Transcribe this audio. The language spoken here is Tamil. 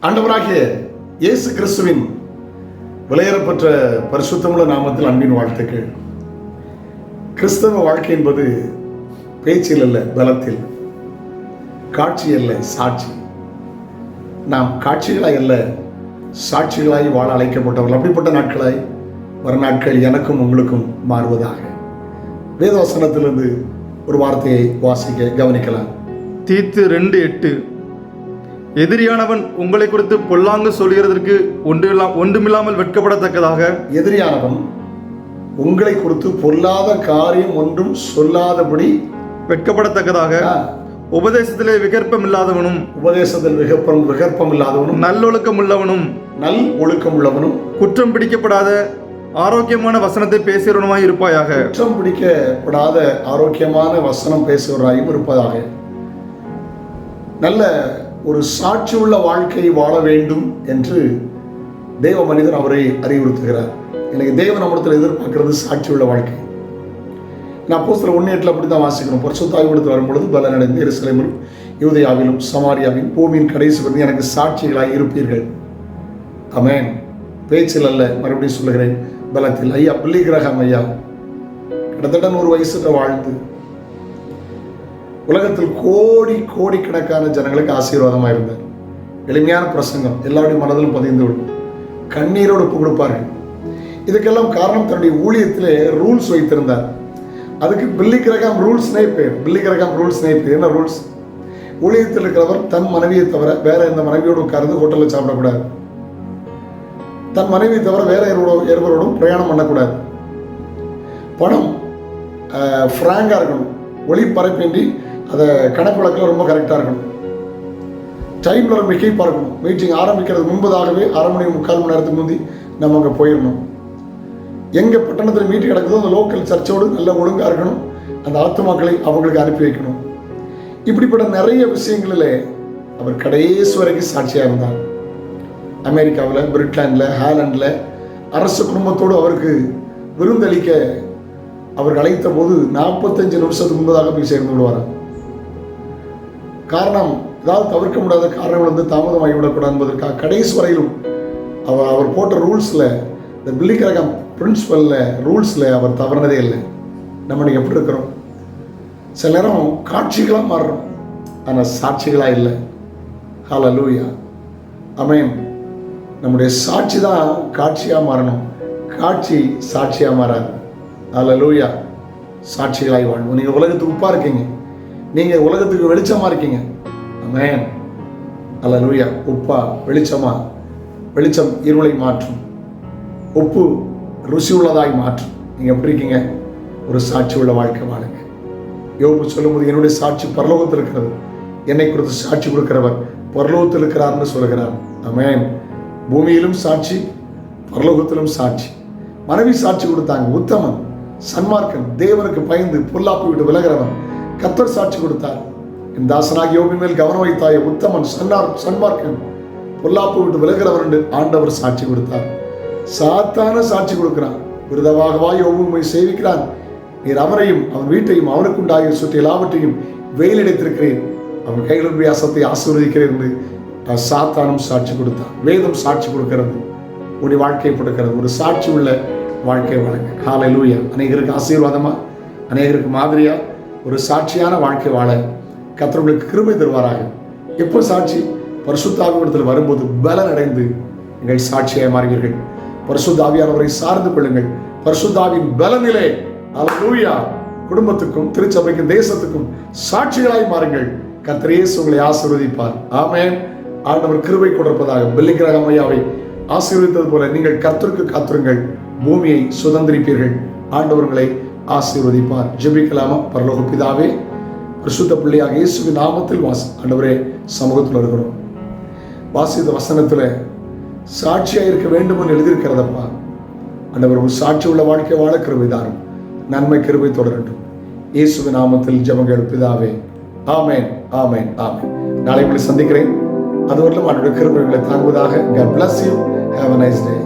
ஆண்டவராகிய இயேசு கிறிஸ்துவின் விலையேறப்பெற்ற பரிசுத்தமுள்ள நாமத்தில் அன்பின் வாழ்த்துக்கள். கிறிஸ்தவ வாழ்க்கை என்பது பேச்சில் அல்ல, பலத்தில். காட்சி அல்ல, சாட்சி. நாம் காட்சிகளாய் அல்ல, சாட்சிகளாய் வாழ அழைக்கப்பட்டவர்கள். அப்படிப்பட்ட நாட்களாய் வர நாட்கள் எனக்கும் உங்களுக்கும் மாறுவதாக. வேதவசனத்திலிருந்து ஒரு வார்த்தையை வாசிக்க கவனிக்கலாம். தீத்து 2:8. எதிரியானவன் உங்களை குறித்து பொல்லாங்கு சொல்கிறதற்கு ஒன்றுமில்லாமல் வெட்கப்படத்தக்கதாக. எதிரியானவன் உங்களை குறித்து பொல்லாத காரியம் ஒன்றும் சொல்லாதபடி வெட்கப்படத்தக்கதாக உபதேசத்திலே விகற்பம் இல்லாதவனும், உபதேசத்தில் விகற்பம் இல்லாதவனும், நல்லொழுக்கம் உள்ளவனும், நல் ஒழுக்கம் உள்ளவனும், குற்றம் பிடிக்கப்படாத ஆரோக்கியமான வசனத்தை பேசுகிறவனுமாய் இருப்பாயாக. குற்றம் பிடிக்கப்படாத ஆரோக்கியமான வசனம் பேசுகிறவராயும் இருப்பதாக. நல்ல ஒரு சாட்சி உள்ள வாழ்க்கையை வாழ வேண்டும் என்று தேவ மனிதன் அவரை அறிவுறுத்துகிறார். எனக்கு தேவன் நம்மிடத்தில் எதிர்பார்க்கிறது சாட்சி உள்ள வாழ்க்கை. நான் அப்போஸ்தலர் 1:8 அப்படி தான் வாசிக்கணும். பரிசுத்தாவியிடத்தில் வரும்பொழுது பலனடைந்து எருசலேமிலும் யூதேயாவிலும் சமாரியாவிலும் பூமியின் கடைசி வரை எனக்கு சாட்சிகளாய் இருப்பீர்கள். ஆமென். பேச்சில் அல்ல, மறுபடியும் சொல்லுகிறேன், பலத்தில். ஐயா பில்லி கிரஹாம் ஐயா கிட்டத்தட்ட 100 வயசுல வாழ்ந்து உலகத்தில் கோடிக்கணக்கான ஜனங்களுக்கு ஆசீர்வாதமாக இருந்தார். எளிமையான பிரசங்கம், எல்லாருடைய மனதிலும் பதிந்து விடும். கண்ணீரோடு ஒப்பு கொடுப்பார்கள். இதுக்கெல்லாம் காரணம் தன்னுடைய ஊழியத்திலே ரூல்ஸ் வைத்திருந்தார். அதுக்கு பில்லி கிரஹாம் ரூல்ஸ்னே பேர். பில்லி கிரஹாம் ரூல்ஸ்னே பேர். என்ன ரூல்ஸ்? ஊழியத்தில் இருக்கிறவர் தன் மனைவியை தவிர வேற எந்த மனைவியோடு உட்கார்ந்து ஹோட்டலில் சாப்பிடக்கூடாது. தன் மனைவியை தவிர வேற இருவரோடும் பிரயாணம் பண்ணக்கூடாது. பணம் ஃப்ராங்காக இருக்கணும், ஒளிபரப்பின்றி அதை கணக்கு வழக்கில் ரொம்ப கரெக்டாக இருக்கணும். டைமில் ஒரு மிகைப்பாக இருக்கணும். மீட்டிங் ஆரம்பிக்கிறது முன்பதாகவே 1/2 மணி 3/4 மணி நேரத்துக்கு முந்தி நம்ம அங்கே போயிடணும். எங்கே பட்டணத்தில் மீட்டிங் நடக்குதோ அந்த லோக்கல் சர்ச்சோடு நல்ல ஒழுங்காக இருக்கணும். அந்த ஆத்துமாக்களை அவங்களுக்கு அனுப்பி வைக்கணும். இப்படிப்பட்ட நிறைய விஷயங்களில் அவர் கடைசி வரைக்கும் சாட்சியாக இருந்தார். அமெரிக்காவில், பிரிட்டனில், ஹாலண்டில் அரசு குடும்பத்தோடு அவருக்கு விருந்தளிக்க அவர் அழைத்த போது 45 நிமிஷத்துக்கு முன்பதாக போய் சேர்ந்து விடுவார். காரணம், ஏதாவது தவிர்க்க முடியாத காரணங்கள் வந்து தாமதமாகிவிடக்கூடாது என்பதற்காக கடைசி வரையிலும் அவர் போட்ட ரூல்ஸில், இந்த பில்லி கிரஹாம் பிரின்சிபலில், ரூல்ஸில் அவர் தவறுனதே இல்லை. நம்ம இன்னைக்கு எப்படி இருக்கிறோம்? சில நேரம் காட்சிகளாக மாறுறோம், ஆனால் சாட்சிகளாக இல்லை. ஹல்லேலூயா, ஆமென். நம்முடைய சாட்சி தான் காட்சியாக மாறணும், காட்சி சாட்சியாக மாறாது. ஹல்லேலூயா. சாட்சிகளாய் வாழ்வோம். நீங்கள் உலகத்துக்கு உப்பாக இருக்கீங்க, நீங்கள் உலகத்துக்கு வெளிச்சமாக இருக்கீங்க. ஆமென். ஹல்லேலூயா. உப்பா வெளிச்சமா? வெளிச்சம் இருளை மாற்றும், உப்பு ருசி உள்ளதாய் மாற்றும். நீங்கள் எப்படி இருக்கீங்க? ஒரு சாட்சி உள்ள வாழ்க்கை வாழுங்க. யோபு சொல்லும்போது, என்னுடைய சாட்சி பரலோகத்தில் இருக்கிறது, என்னை குறித்து சாட்சி கொடுக்கிறவர் பரலோகத்தில் இருக்கிறார்னு சொல்கிறார். ஆமென். பூமியிலும் சாட்சி, பரலோகத்திலும் சாட்சி. மனைவி சாட்சி கொடுத்தாங்க. உத்தமன், சன்மார்க்கன், தேவனுக்கு பயந்து பொல்லாப்பை விட்டு விலகிறவன். கர்த்தர் சாட்சி கொடுத்தார். என் தாசனாகி யோபு மேல் கவனம் வைத்தாய, உத்தமன், சன்மார்க்கன், பொல்லாப்பை விட்டு விலகிறவன் என்று ஆண்டவர் சாட்சி கொடுத்தார். சாத்தான சாட்சி கொடுக்கிறான். விருதவாகவா யோபு உம்மை சேவிக்கிறான், நீர் அவரையும் அவன் வீட்டையும் அவனுக்குண்டாகிய சுற்றி எல்லாவற்றையும் வெயிலடைத்திருக்கிறேன், அவன் கைகளின் வியாசத்தை ஆசீர்வதிக்கிறேன் என்று சாத்தானும் சாட்சி கொடுத்தான். வேதம் சாட்சி கொடுக்கிறது, உடைய வாழ்க்கையை கொடுக்கிறது. ஒரு சாட்சி உள்ள வாழ்க்கை வழங்க. ஹல்லேலூயா. அநேகருக்கு ஆசீர்வாதமா, அநேகருக்கு மாதிரியா ஒரு சாட்சியான வாழ்க்கை வாழ கர்த்தர் உங்களுக்கு கிருபை தருவாராக. எப்போ சாட்சி? பரிசுத்த ஆவியிடத்தில் வரும்போது பலன் அடைந்து நீங்கள் சாட்சியாக மாறுவீர்கள். பரிசுத்த ஆவியானவரை சார்ந்து கொள்ளுங்கள். பரிசுத்த ஆவியின் பலனிலே ஹல்லேலூயா குடும்பத்துக்கும் திருச்சபைக்கும் தேசத்துக்கும் சாட்சிகளாய் மாறுங்கள். கர்த்தர் இயேசு உங்களை ஆசீர்வதிப்பார். ஆமென். ஆண்டவர் கிருபை கொடுப்பதாக. பில்லி கிரஹாம் ஐயாவை ஆசீர்வதித்தது போல நீங்கள் கர்த்தருக்கு காத்திருங்கள், பூமியை சுதந்திரிப்பீர்கள். ஆண்டவர்களை ஆசீர்வதிப்பார். ஜெபிக்கலாமா? பரலோக பிதாவே, பரிசுத்த பிள்ளையாக இயேசுவின் நாமத்தில் ஆண்டவரே சமூகத்தில் இருக்கிறோம். வாசித்த வசனத்தில் சாட்சியாக இருக்க வேண்டும் என்று எழுதியிருக்கிறதப்பா. ஆண்டவர் ஒரு சாட்சி உள்ள வாழ்க்கை வாழ கிருபை தாரும். நன்மை கிருபை தொடரட்டும். இயேசுவின் நாமத்தில் ஜெபங்கள் பிதாவே. ஆமென், ஆமென், ஆமென். நாளை உங்களை சந்திக்கிறேன். அதுவரையிலும் அவருடைய கிருபைகளை தாங்குவதாக. God bless you. Have a nice day.